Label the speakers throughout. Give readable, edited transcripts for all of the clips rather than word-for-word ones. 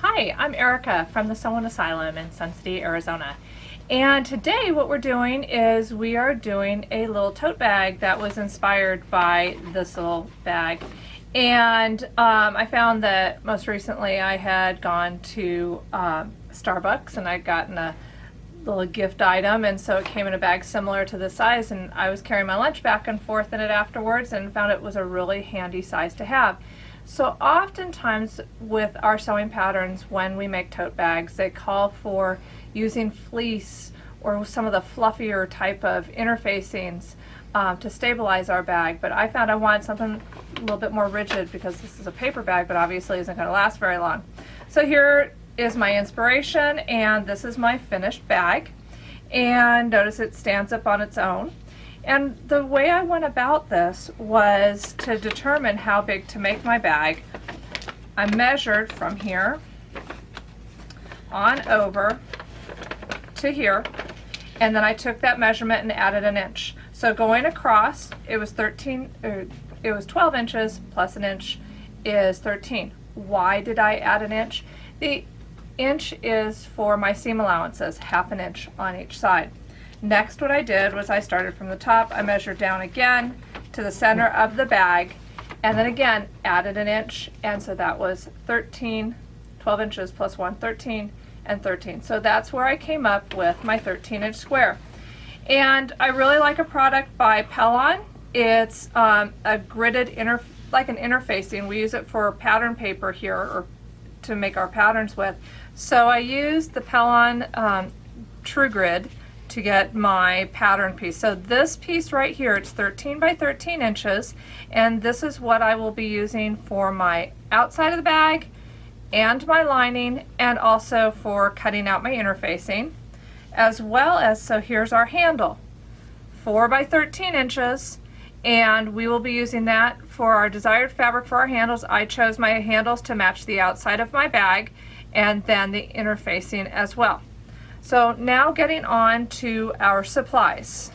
Speaker 1: Hi, I'm Erica from the Sewin Asylum in Sun City, Arizona. And today what we're doing is we are doing a little tote bag that was inspired by this little bag. And I found that most recently I had gone to Starbucks and I'd gotten a little gift item, and so it came in a bag similar to this size, and I was carrying my lunch back and forth in it afterwards and found it was a really handy size to have. So oftentimes with our sewing patterns, when we make tote bags, they call for using fleece or some of the fluffier type of interfacings to stabilize our bag. But I found I wanted something a little bit more rigid because this is a paper bag, but obviously isn't going to last very long. So here is my inspiration, and this is my finished bag. And notice it stands up on its own. And the way I went about this was to determine how big to make my bag. I measured from here on over to here, and then I took that measurement and added an inch. So going across, it was 12 inches plus an inch is 13. Why did I add an inch? The inch is for my seam allowances, half an inch on each side. Next, what I did was I started from the top. I measured down again to the center of the bag, and then again added an inch, and so that was 13, 12 inches plus 1, 13, and 13. So that's where I came up with my 13-inch square. And I really like a product by Pellon. It's a gridded like an interfacing. We use it for pattern paper here, or to make our patterns with. So I used the Pellon True Grid to get my pattern piece. So this piece right here, it's 13 by 13 inches, and this is what I will be using for my outside of the bag and my lining, and also for cutting out my interfacing, as well as, so here's our handle, 4 by 13 inches, and we will be using that for our desired fabric for our handles. I chose my handles to match the outside of my bag and then the interfacing as well. So now getting on to our supplies.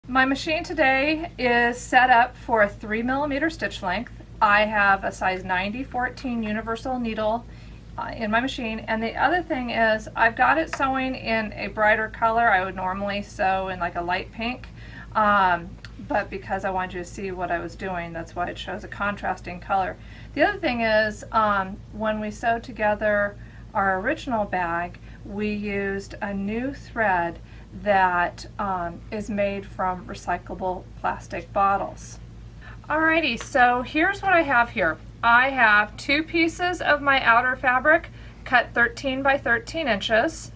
Speaker 1: My machine today is set up for a 3mm stitch length. I have a size 90/14 universal needle in my machine, and the other thing is I've got it sewing in a brighter color. I would normally sew in like a light pink, but because I wanted you to see what I was doing, that's why it shows a contrasting color. The other thing is when we sewed together our original bag, we used a new thread that is made from recyclable plastic bottles. Alrighty, so here's what I have here. I have 2 pieces of my outer fabric cut 13 by 13 inches,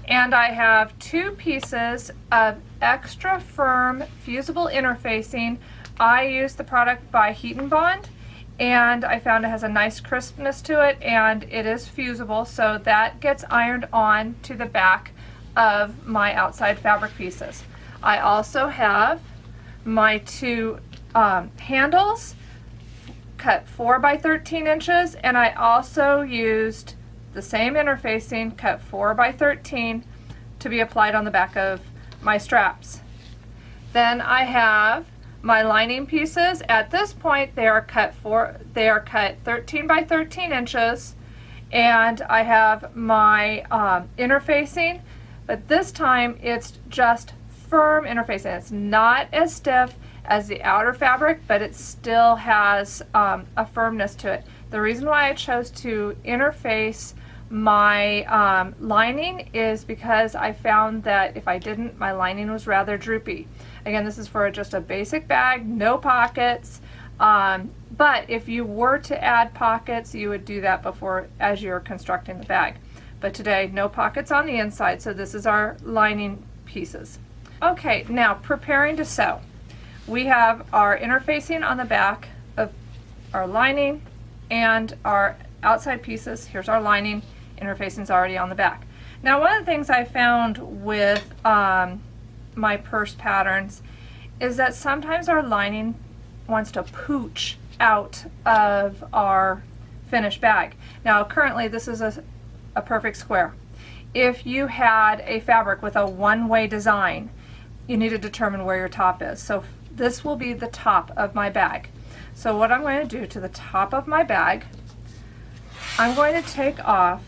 Speaker 1: and I have 2 pieces of extra firm fusible interfacing. I use the product by Heat and Bond, and I found it has a nice crispness to it, and it is fusible, so that gets ironed on to the back of my outside fabric pieces. I also have my 2 handles cut 4 by 13 inches, and I also used the same interfacing cut 4 by 13 to be applied on the back of my straps. Then I have my lining pieces. At this point they are cut 13 by 13 inches, and I have my interfacing, but this time it's just firm interfacing. It's not as stiff as the outer fabric, but it still has a firmness to it. The reason why I chose to interface my lining is because I found that if I didn't, my lining was rather droopy. Again, this is for just a basic bag, no pockets, but if you were to add pockets, you would do that before as you're constructing the bag. But today, no pockets on the inside, so this is our lining pieces. Okay, now preparing to sew. We have our interfacing on the back of our lining and our outside pieces. Here's our lining, interfacing is already on the back. Now, one of the things I found with my purse patterns is that sometimes our lining wants to pooch out of our finished bag. Now currently this is a perfect square. If you had a fabric with a one-way design, you need to determine where your top is. So this will be the top of my bag. So what I'm going to do to the top of my bag, I'm going to take off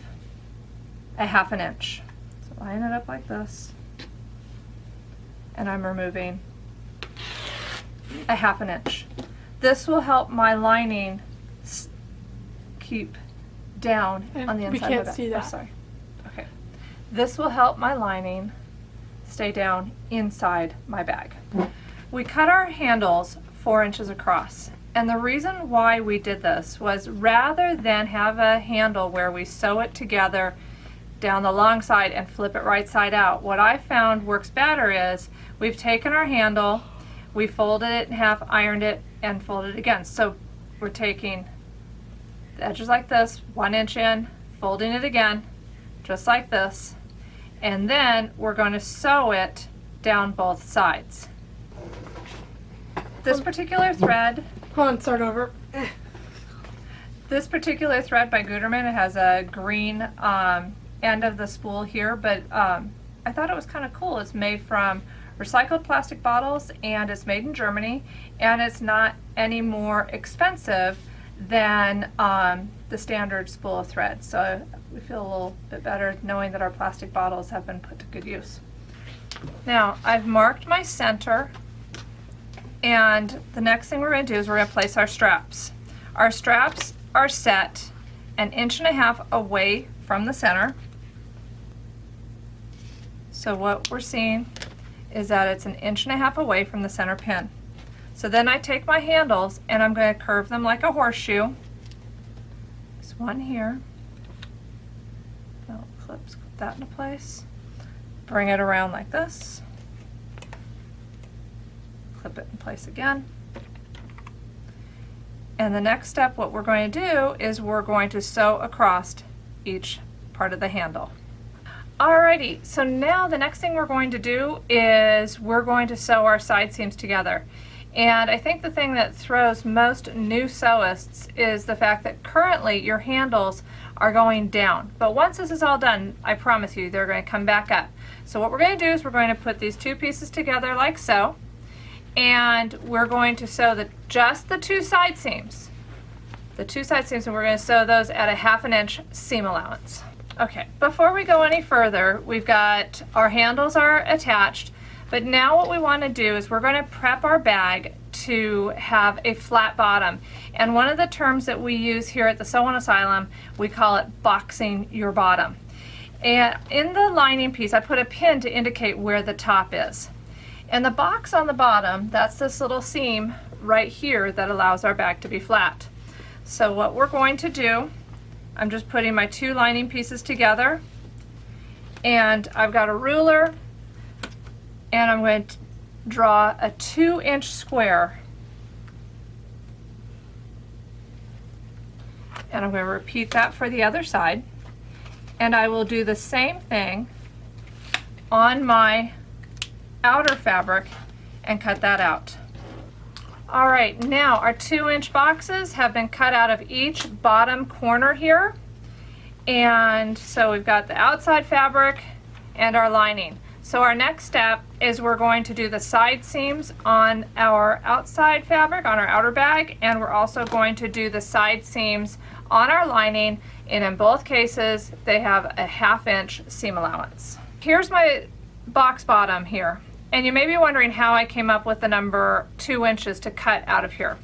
Speaker 1: a 1/2 inch. So line it up like this, and I'm removing a 1/2 inch. This will help my lining keep down on the inside of the bag.
Speaker 2: We can't see that.
Speaker 1: Oh, sorry. Okay. This will help my lining stay down inside my bag. We cut our handles 4 inches across. And the reason why we did this was rather than have a handle where we sew it together down the long side and flip it right side out, what I found works better is we've taken our handle, we folded it in half, ironed it, and folded it again. So we're taking the edges like this, 1 inch in, folding it again, just like this, and then we're going to sew it down both sides. This particular thread,
Speaker 2: Hold on, start over.
Speaker 1: this particular thread by Gutermann, it has a green end of the spool here, but I thought it was kind of cool. It's made from recycled plastic bottles, and it's made in Germany, and it's not any more expensive than the standard spool of thread. So we feel a little bit better knowing that our plastic bottles have been put to good use. Now I've marked my center, and the next thing we're going to do is we're going to place our straps. Our straps are set 1.5 inches away from the center. So what we're seeing is that it's 1.5 inches away from the center pin. So then I take my handles and I'm going to curve them like a horseshoe. There's one here. Clip that into place. Bring it around like this. Clip it in place again. And the next step, what we're going to do is we're going to sew across each part of the handle. Alrighty, so now the next thing we're going to do is we're going to sew our side seams together. And I think the thing that throws most new sewists is the fact that currently your handles are going down. But once this is all done, I promise you, they're going to come back up. So what we're going to do is we're going to put these two pieces together like so. And we're going to sew just the two side seams. The two side seams, and we're going to sew those at a 1/2 inch seam allowance. Okay, before we go any further, we've got our handles are attached, but now what we want to do is we're going to prep our bag to have a flat bottom. And one of the terms that we use here at the Sewin Asylum, we call it boxing your bottom. And in the lining piece, I put a pin to indicate where the top is. And the box on the bottom, that's this little seam right here that allows our bag to be flat. So what we're going to do, I'm just putting my two lining pieces together, and I've got a ruler, and I'm going to draw a 2-inch square, and I'm going to repeat that for the other side, and I will do the same thing on my outer fabric and cut that out. Alright, now our 2-inch boxes have been cut out of each bottom corner here, and so we've got the outside fabric and our lining. So our next step is we're going to do the side seams on our outside fabric, on our outer bag, and we're also going to do the side seams on our lining, and in both cases they have a 1/2 inch seam allowance. Here's my box bottom here. And you may be wondering how I came up with the number 2 inches to cut out of here.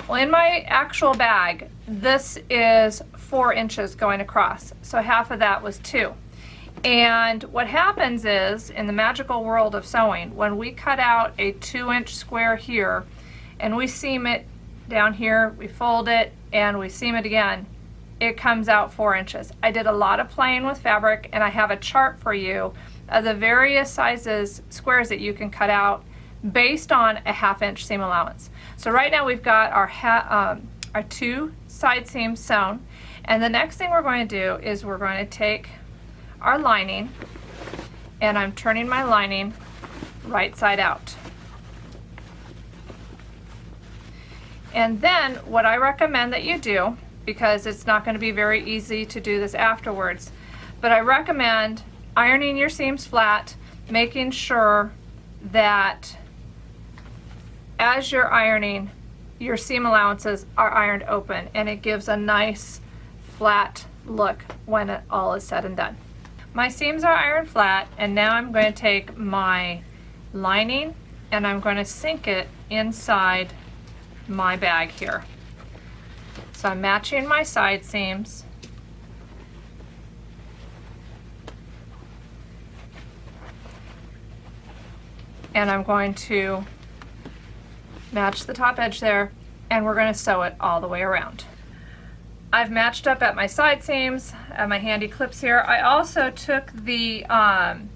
Speaker 1: Well, in my actual bag, this is 4 inches going across, so half of that was 2. And what happens is, in the magical world of sewing, when we cut out a 2-inch square here, and we seam it down here, we fold it, and we seam it again, it comes out 4 inches. I did a lot of playing with fabric, and I have a chart for you of the various sizes squares that you can cut out based on a 1/2 inch seam allowance. So right now we've got our two side seams sewn, and the next thing we're going to do is we're going to take our lining, and I'm turning my lining right side out. And then what I recommend that you do, because it's not going to be very easy to do this afterwards, but I recommend ironing your seams flat, making sure that as you're ironing, your seam allowances are ironed open, and it gives a nice flat look when it all is said and done. My seams are ironed flat, and now I'm going to take my lining and I'm going to sink it inside my bag here. So I'm matching my side seams. And I'm going to match the top edge there, and we're going to sew it all the way around. I've matched up at my side seams, at my handy clips here. I also took the arm,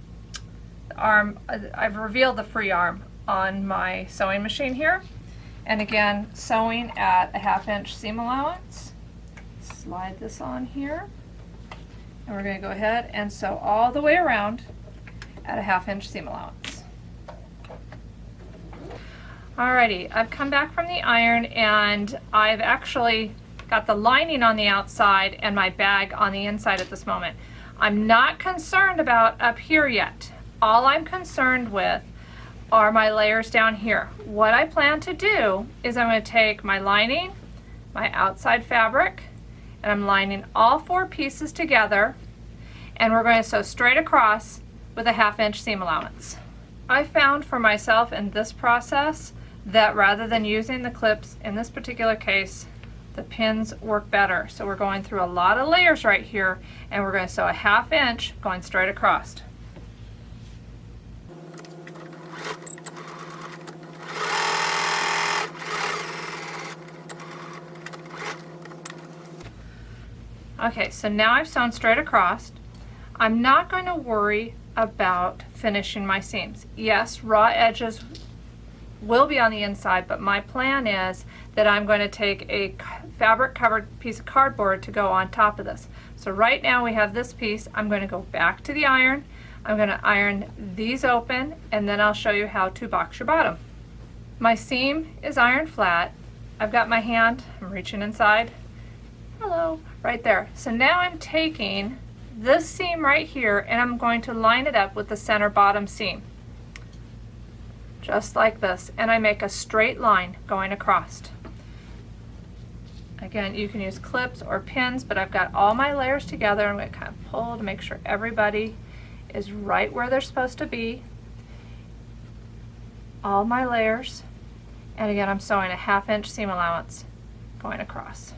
Speaker 1: I've revealed the free arm on my sewing machine here. And again, sewing at a 1/2 inch seam allowance. Slide this on here. And we're going to go ahead and sew all the way around at a 1/2 inch seam allowance. Alrighty, I've come back from the iron and I've actually got the lining on the outside and my bag on the inside at this moment. I'm not concerned about up here yet. All I'm concerned with are my layers down here. What I plan to do is I'm going to take my lining, my outside fabric, and I'm lining all 4 pieces together, and we're going to sew straight across with a 1/2 inch seam allowance. I found for myself in this process that rather than using the clips in this particular case, the pins work better. So we're going through a lot of layers right here, and we're going to sew a 1/2 inch going straight across. Okay, so now I've sewn straight across. I'm not going to worry about finishing my seams. Yes, raw edges will be on the inside, but my plan is that I'm going to take a fabric covered piece of cardboard to go on top of this. So right now we have this piece. I'm going to go back to the iron. I'm going to iron these open, and then I'll show you how to box your bottom. My seam is ironed flat. I've got my hand, I'm reaching inside. Hello, right there. So now I'm taking this seam right here and I'm going to line it up with the center bottom seam. Just like this, and I make a straight line going across. Again, you can use clips or pins, but I've got all my layers together. I'm going to kind of pull to make sure everybody is right where they're supposed to be. All my layers, and again I'm sewing a 1/2 inch seam allowance going across.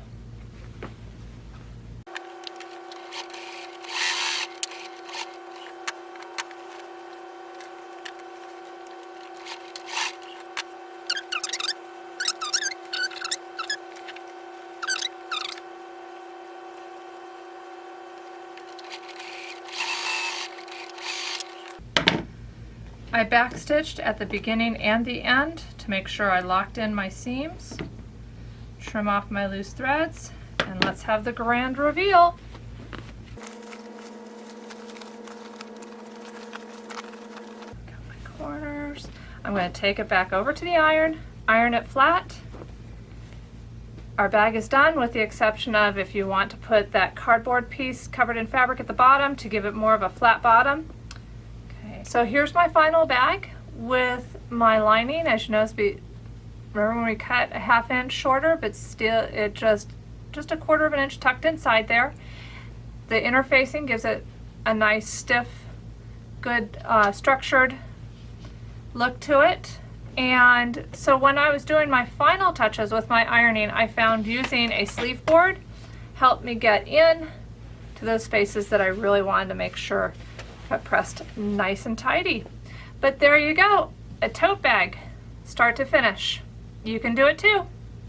Speaker 1: I backstitched at the beginning and the end to make sure I locked in my seams. Trim off my loose threads, and let's have the grand reveal. Got my corners. I'm going to take it back over to the iron it flat. Our bag is done, with the exception of if you want to put that cardboard piece covered in fabric at the bottom to give it more of a flat bottom. So here's my final bag with my lining. As you notice, remember when we cut a 1/2 inch shorter, but still it just a 1/4 of an inch tucked inside there. The interfacing gives it a nice stiff, good structured look to it. And so when I was doing my final touches with my ironing, I found using a sleeve board helped me get in to those spaces that I really wanted to make sure got pressed nice and tidy. But there you go, a tote bag, start to finish. You can do it too.